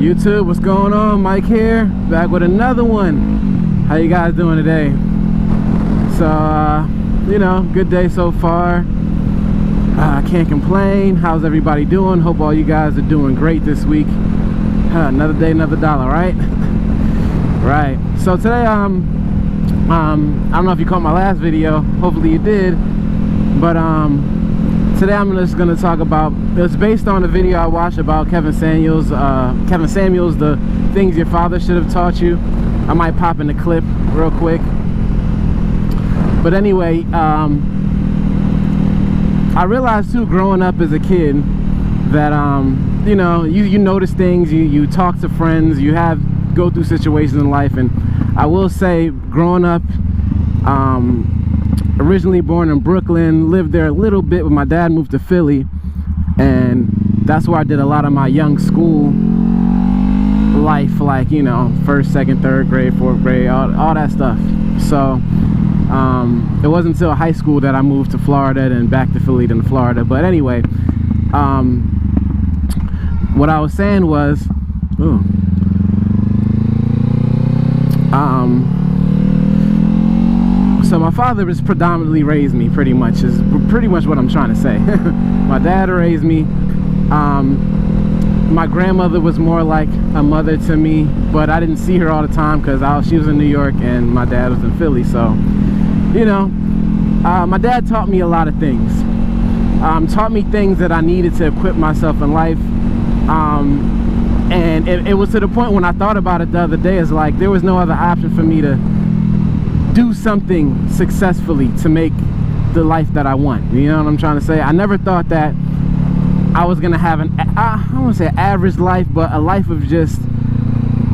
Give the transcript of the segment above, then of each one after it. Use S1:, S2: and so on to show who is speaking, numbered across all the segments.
S1: YouTube, what's going on? Mike here, back with another one. How you guys doing today? So, you know, good day so far. I can't complain. How's everybody doing? Hope all you guys are doing great this week. Another day, another dollar, right? Right. So today, I don't know if you caught my last video. Hopefully you did. But today I'm just gonna talk about. It's based on a video I watched about Kevin Samuels. The things your father should have taught you. I might pop in the clip real quick. But anyway, I realized too, growing up as a kid, that you know, you notice things, you talk to friends, you go through situations in life, and I will say, growing up, originally born in Brooklyn, lived there a little bit, but my dad moved to Philly, and that's where I did a lot of my young school life, like, you know, 1st, 2nd, 3rd grade, 4th grade, all that stuff. So it wasn't until high school that I moved to Florida and back to Philly, then Florida. But anyway, what I was saying was, so my father has predominantly raised me, pretty much, is pretty much what I'm trying to say. My dad raised me. My grandmother was more like a mother to me, but I didn't see her all the time because she was in New York and my dad was in Philly. So, you know, my dad taught me a lot of things. Taught me things that I needed to equip myself in life. And it was to the point when I thought about it the other day, it's like there was no other option for me to do something successfully to make the life that I want. You know what I'm trying to say? I never thought that I was gonna have I don't want to say average life, but a life of just,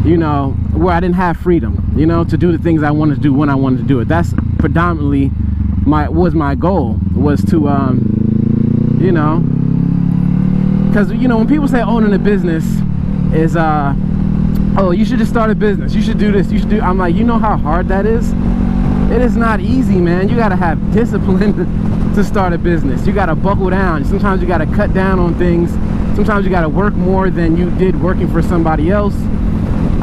S1: you know, where I didn't have freedom, you know, to do the things I wanted to do when I wanted to do it. That's predominantly my goal, was to you know, because, you know, when people say owning a business is oh, you should just start a business, you should do this, you should do, I'm like, you know how hard that is? It is not easy, man. You gotta have discipline to start a business. You gotta buckle down. Sometimes you gotta cut down on things. Sometimes you gotta work more than you did working for somebody else,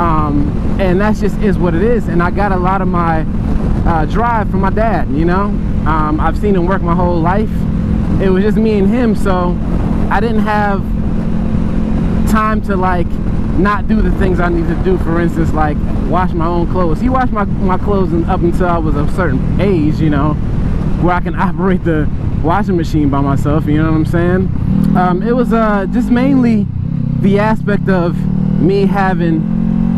S1: and that just is what it is. And I got a lot of my drive from my dad, you know. I've seen him work my whole life. It was just me and him, so I didn't have time to, like, not do the things I need to do. For instance, like wash my own clothes. He washed my clothes up until I was a certain age, you know, where I can operate the washing machine by myself, you know what I'm saying? It was just mainly the aspect of me having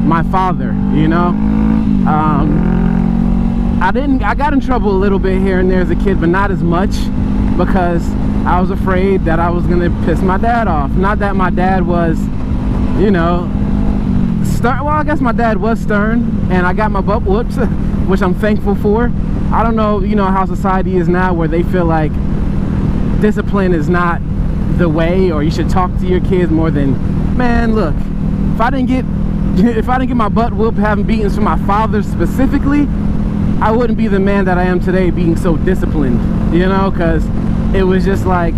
S1: my father, you know. I got in trouble a little bit here and there as a kid, but not as much, because I was afraid that I was gonna piss my dad off. Not that my dad was, you know, well, I guess my dad was stern, and I got my butt whooped, which I'm thankful for. I don't know, you know, how society is now, where they feel like discipline is not the way, or you should talk to your kids more than, man, look, if I didn't get my butt whooped having beatings from my father specifically, I wouldn't be the man that I am today, being so disciplined, you know, because it was just like,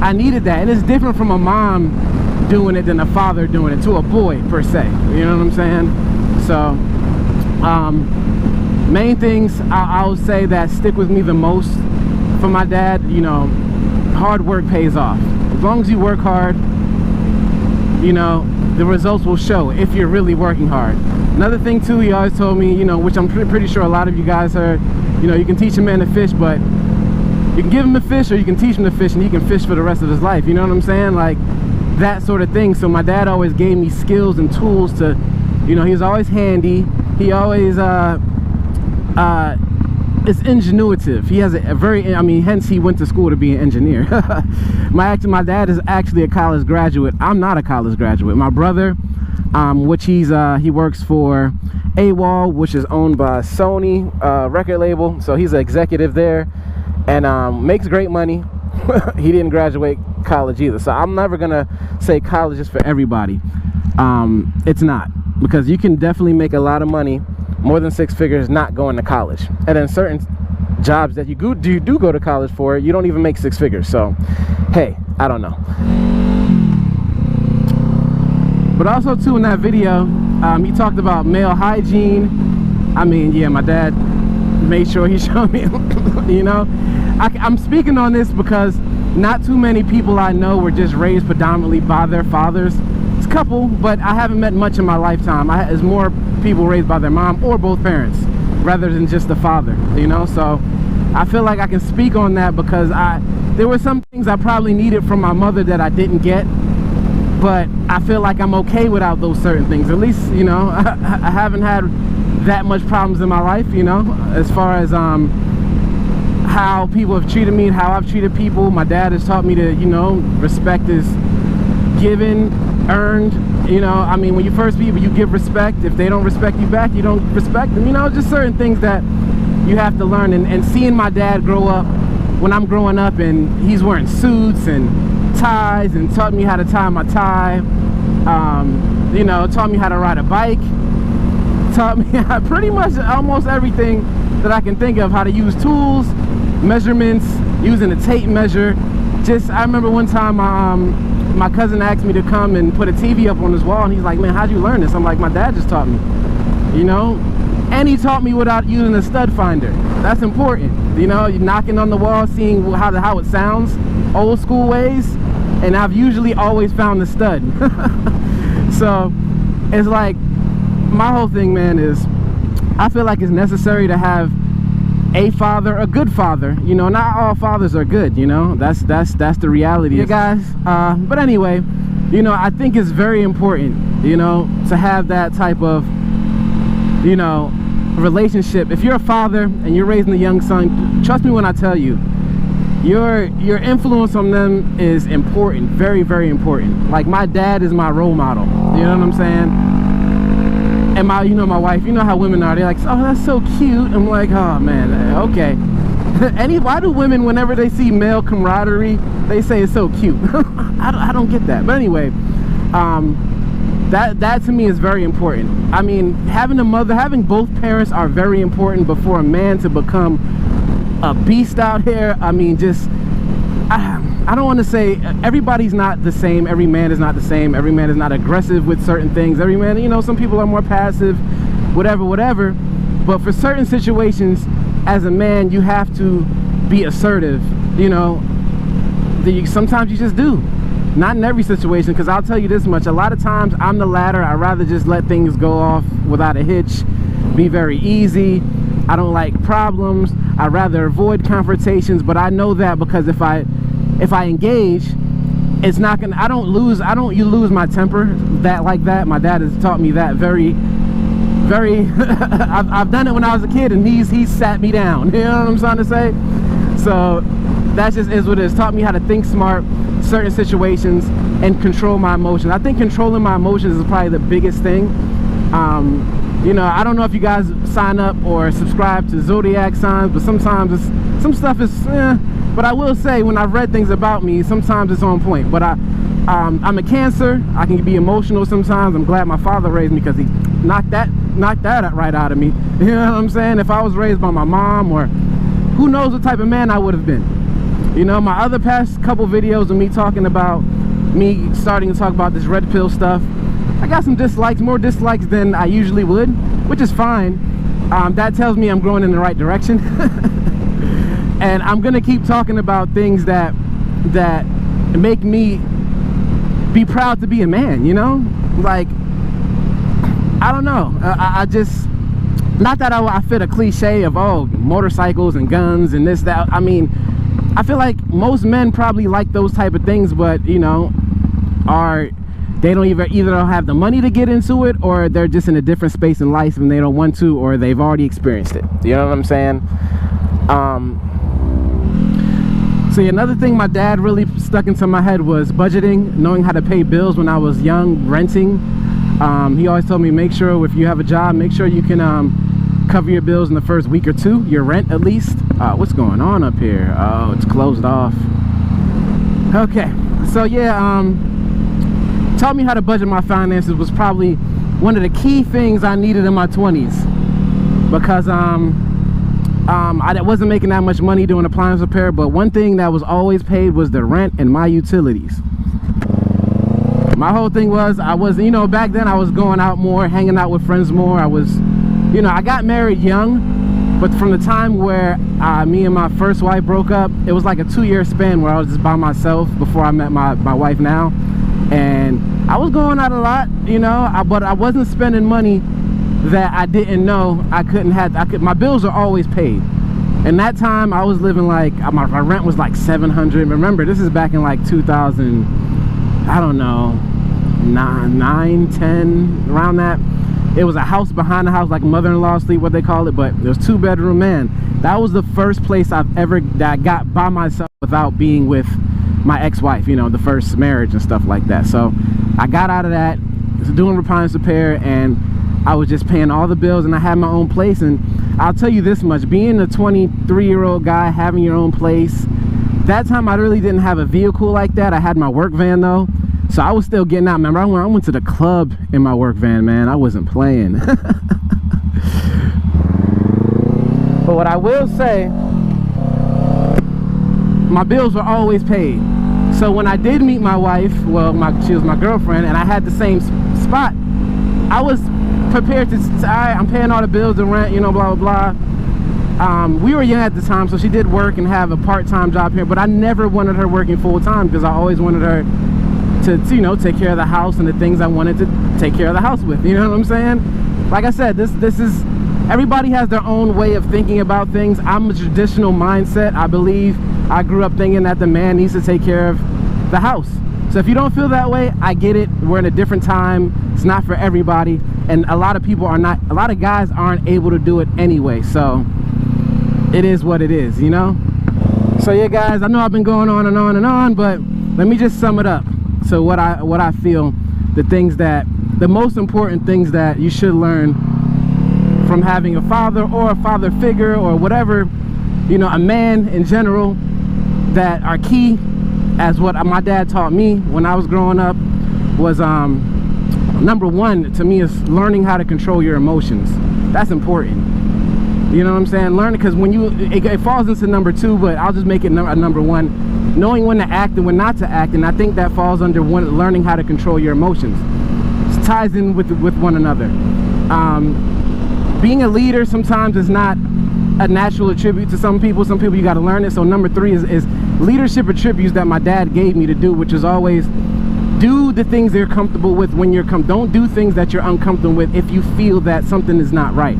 S1: I needed that. And it's different from a mom doing it than a father doing it to a boy, per se, you know what I'm saying? So main things I'll say that stick with me the most from my dad, you know, hard work pays off. As long as you work hard, you know, the results will show if you're really working hard. Another thing too, he always told me, you know, which I'm pretty sure a lot of you guys heard, you know, you can teach a man to fish, but you can give him a fish, or you can teach him to fish, and he can fish for the rest of his life, you know what I'm saying? Like, that sort of thing. So my dad always gave me skills and tools to, you know, he was always handy. He always is ingenuitive. He has a very, I mean, hence he went to school to be an engineer. My dad is actually a college graduate. I'm not a college graduate. My brother, which he works for AWOL, which is owned by Sony record label, so he's an executive there, and makes great money. He didn't graduate college either, so I'm never gonna say college is for everybody. It's not, because you can definitely make a lot of money, more than 6 figures, not going to college. And then certain jobs that you do go to college for, you don't even make 6 figures. So hey, I don't know. But also too, in that video, he talked about male hygiene. I mean, yeah, my dad made sure he showed me, you know. I'm speaking on this because not too many people I know were just raised predominantly by their fathers. It's a couple, but I haven't met much in my lifetime. It's more people raised by their mom or both parents rather than just the father, you know. So I feel like I can speak on that because there were some things I probably needed from my mother that I didn't get, but I feel like I'm okay without those certain things. At least, you know, I haven't had that much problems in my life, you know, as far as how people have treated me and how I've treated people. My dad has taught me to, you know, respect is given, earned. You know, I mean, when you first people, you give respect. If they don't respect you back, you don't respect them. You know, just certain things that you have to learn. And seeing my dad grow up when I'm growing up, and he's wearing suits and ties and taught me how to tie my tie, you know, taught me how to ride a bike, taught me pretty much almost everything that I can think of, how to use tools, measurements, using a tape measure. Just, I remember one time my cousin asked me to come and put a TV up on his wall, and he's like, man, how'd you learn this? I'm like, my dad just taught me, you know. And he taught me without using a stud finder. That's important, you know. You're knocking on the wall, seeing how it sounds, old school ways, and I've usually always found the stud. So it's like, my whole thing, man, is I feel like it's necessary to have a father, a good father. You know, not all fathers are good, you know. That's the reality, you guys. But anyway, you know, I think it's very important, you know, to have that type of, you know, relationship. If you're a father and you're raising a young son, trust me when I tell you, your influence on them is important, very, very important. Like, my dad is my role model, you know what I'm saying? And you know, my wife, you know how women are, they're like, oh, that's so cute. I'm like, oh man, okay. Why do women, whenever they see male camaraderie, they say it's so cute? I don't get that. But anyway, that to me is very important. I mean, having both parents are very important. But for a man to become a beast out here, I mean, just, I don't want to say everybody's not the same. Every man is not the same. Every man is not aggressive with certain things. Every man, you know, some people are more passive, whatever. But for certain situations, as a man, you have to be assertive, you know. Sometimes you just do. Not in every situation, because I'll tell you this much. A lot of times, I'm the latter. I'd rather just let things go off without a hitch, be very easy. I don't like problems. I'd rather avoid confrontations, but I know that because if I engage, it's not gonna, you lose my temper like that. My dad has taught me that very I've done it when I was a kid, and he's sat me down, you know what I'm trying to say? So that just is what it is. Taught me how to think smart, certain situations, and control my emotions. I think controlling my emotions is probably the biggest thing. You know, I don't know if you guys sign up or subscribe to zodiac signs, but sometimes some stuff is but I will say, when I've read things about me, sometimes it's on point. But I'm a Cancer. I can be emotional sometimes. I'm glad my father raised me, because he knocked that right out of me. You know what I'm saying? If I was raised by my mom, or who knows what type of man I would have been. You know, my other past couple videos of me starting to talk about this red pill stuff, I got some dislikes, more dislikes than I usually would, which is fine. That tells me I'm growing in the right direction. And I'm gonna keep talking about things that make me be proud to be a man, you know? Like, I don't know. I just, not that I fit a cliche of, oh, motorcycles and guns and this, that. I mean, I feel like most men probably like those type of things, but, you know, they don't either don't have the money to get into it, or they're just in a different space in life and they don't want to, or they've already experienced it. You know what I'm saying? So another thing my dad really stuck into my head was budgeting, knowing how to pay bills when I was young, renting. He always told me, make sure if you have a job, make sure you can cover your bills in the first week or two, your rent at least. What's going on up here? Oh, it's closed off. Okay, so yeah, taught me how to budget my finances was probably one of the key things I needed in my 20s, because I wasn't making that much money doing appliance repair, but one thing that was always paid was the rent and my utilities. My whole thing was, I was, you know, back then I was going out more, hanging out with friends more. I was, you know, I got married young, but from the time where me and my first wife broke up, it was like a 2-year span where I was just by myself before I met my wife now. And I was going out a lot, you know, but I wasn't spending money that I didn't know I couldn't have. My bills are always paid. And that time I was living like, my rent was like $700. Remember, this is back in like 2000, I don't know, 9, 10, around that. It was a house behind the house, like mother-in-law suite, what they call it, but it was 2-bedroom, man. That was the first place that I got by myself without being with my ex-wife, you know, the first marriage and stuff like that. So I got out of that, doing appliance repair, and I was just paying all the bills, and I had my own place. And I'll tell you this much, being a 23-year-old guy, having your own place, that time I really didn't have a vehicle like that. I had my work van though, so I was still getting out. Remember, I went to the club in my work van, man. I wasn't playing. But what I will say, my bills were always paid. So when I did meet my wife, well, she was my girlfriend, and I had the same spot, I was prepared to, all right, I'm paying all the bills and rent, you know, blah, blah, blah. We were young at the time, so she did work and have a part-time job here, but I never wanted her working full-time because I always wanted her to, you know, take care of the house and the things I wanted to take care of the house with, you know what I'm saying? Like I said, this is, everybody has their own way of thinking about things. I'm a traditional mindset. I believe I grew up thinking that the man needs to take care of the house. So if you don't feel that way, I get it. We're in a different time. It's not for everybody. And a lot of people are not, a lot of guys aren't able to do it anyway. So it is what it is, you know? So yeah, guys, I know I've been going on and on and on, but let me just sum it up. So what I feel, the most important things that you should learn from having a father or a father figure or whatever, you know, a man in general, that are key, as what my dad taught me when I was growing up, was number one to me is learning how to control your emotions. That's important. You know what I'm saying? Learn, because when it falls into number two, but I'll just make it number one. Knowing when to act and when not to act, and I think that falls under learning how to control your emotions. It ties in with one another. Being a leader sometimes is not a natural attribute to some people. Some people you got to learn it. So number three is leadership attributes that my dad gave me to do, which is always do the things they're comfortable with when you're don't do things that you're uncomfortable with if you feel that something is not right.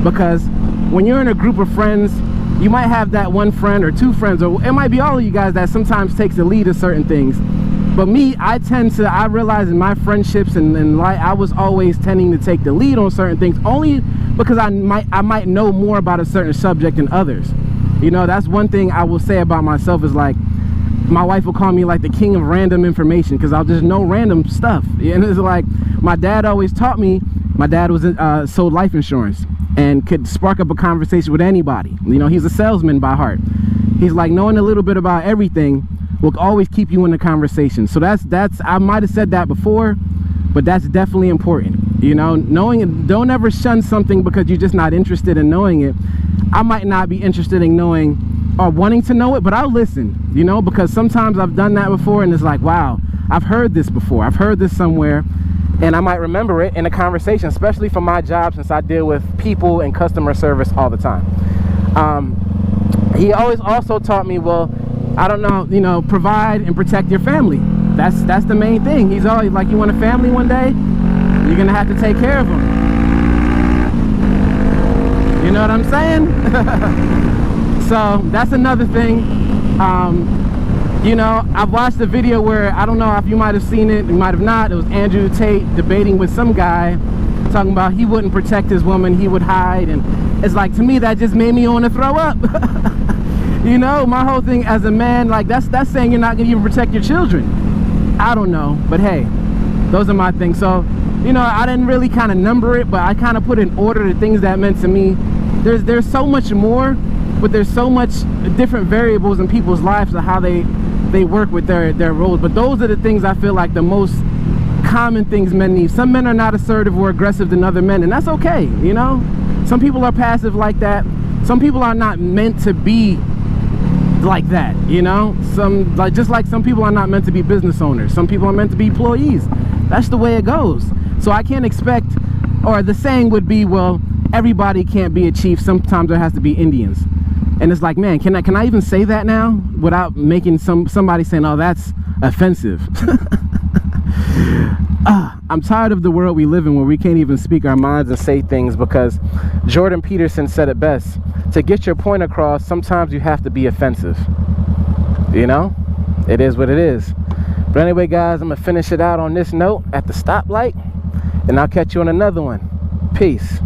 S1: Because when you're in a group of friends, you might have that one friend or two friends, or it might be all of you guys that sometimes takes the lead of certain things. But me, I realize in my friendships and life, I was always tending to take the lead on certain things, only because I might know more about a certain subject than others. You know, that's one thing I will say about myself, is like, my wife will call me like the king of random information, because I'll just know random stuff. And it's like, my dad always taught me, my dad was sold life insurance and could spark up a conversation with anybody. You know, he's a salesman by heart. He's like, knowing a little bit about everything will always keep you in the conversation. So that's I might have said that before, but that's definitely important. You know, knowing it, don't ever shun something because you're just not interested in knowing it. I might not be interested in knowing or wanting to know it, but I'll listen, you know, because sometimes I've done that before and it's like, wow, I've heard this before. I've heard this somewhere, and I might remember it in a conversation, especially for my job, since I deal with people and customer service all the time. He always also taught me, well, I don't know, you know, provide and protect your family. That's the main thing. He's always like, you want a family one day? You're gonna have to take care of them. You know what I'm saying? So that's another thing. You know, I've watched a video where, I don't know if you might have seen it, you might have not. It was Andrew Tate debating with some guy, talking about he wouldn't protect his woman, he would hide. And it's like, to me, that just made me want to throw up. You know, my whole thing as a man, like, that's saying you're not gonna even protect your children. I don't know, but hey, those are my things. So, you know, I didn't really kind of number it, but I kind of put in order the things that meant to me. There's so much more, but there's so much different variables in people's lives of how they work with their roles. But those are the things I feel like the most common things men need. Some men are not assertive or aggressive than other men, and that's okay, you know. Some people are passive like that. Some people are not meant to be like that, you know. Just like some people are not meant to be business owners, some people are meant to be employees. That's the way it goes. So I can't expect, or the saying would be, well, everybody can't be a chief, sometimes there has to be Indians. And it's like, man, can I even say that now without making somebody saying, oh, that's offensive? I'm tired of the world we live in where we can't even speak our minds and say things, because Jordan Peterson said it best: to get your point across, sometimes you have to be offensive. You know, it is what it is. But anyway, guys, I'm gonna finish it out on this note at the stoplight, and I'll catch you on another one. Peace.